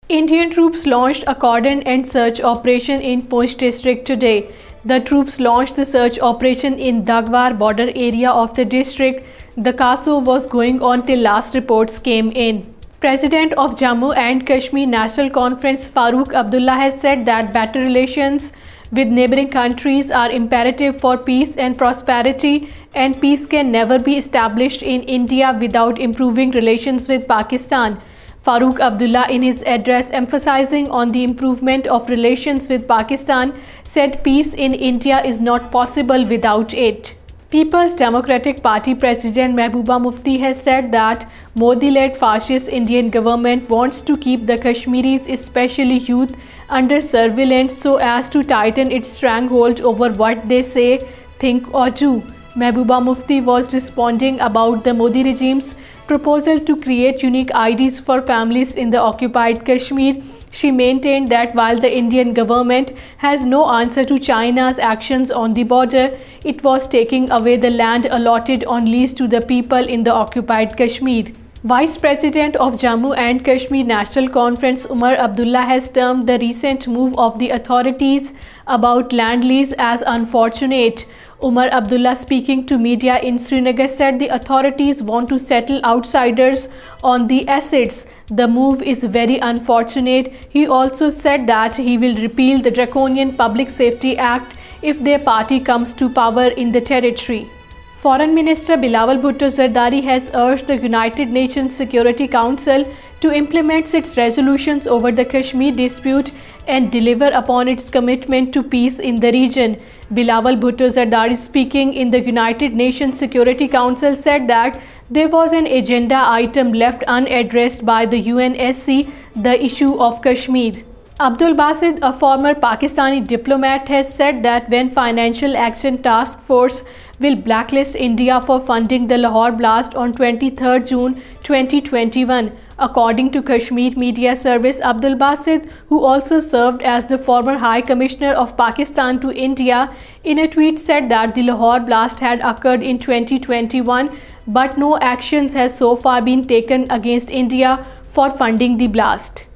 Indian troops launched a cordon and search operation in Poonch district today. The troops launched the search operation in Dagwar border area of the district. The caso was going on till last reports came in. President of Jammu and Kashmir National Conference Farooq Abdullah has said that better relations with neighboring countries are imperative for peace and prosperity, and peace can never be established in India without improving relations with Pakistan. Farooq Abdullah, in his address emphasizing on the improvement of relations with Pakistan, said peace in India is not possible without it. People's Democratic Party President Mehbooba Mufti has said that Modi-led fascist Indian government wants to keep the Kashmiris, especially youth, under surveillance so as to tighten its stranglehold over what they say, think or do. Mehbooba Mufti was responding about the Modi regime's proposal to create unique IDs for families in the occupied Kashmir. She maintained that while the Indian government has no answer to China's actions on the border, it was taking away the land allotted on lease to the people in the occupied Kashmir. Vice President of Jammu and Kashmir National Conference Umar Abdullah has termed the recent move of the authorities about land lease as unfortunate. Umar Abdullah, speaking to media in Srinagar, said the authorities want to settle outsiders on the assets. The move is very unfortunate. He also said that he will repeal the draconian Public Safety Act if their party comes to power in the territory. Foreign Minister Bilawal Bhutto Zardari has urged the United Nations Security Council to implement its resolutions over the Kashmir dispute and deliver upon its commitment to peace in the region. Bilawal Bhutto Zardari, speaking in the United Nations Security Council, said that there was an agenda item left unaddressed by the UNSC, the issue of Kashmir. Abdul Basid, a former Pakistani diplomat, has said that when Financial Action Task Force will blacklist India for funding the Lahore blast on 23 June 2021. According to Kashmir Media Service, Abdul Basid, who also served as the former High Commissioner of Pakistan to India, in a tweet said that the Lahore blast had occurred in 2021, but no actions has so far been taken against India for funding the blast.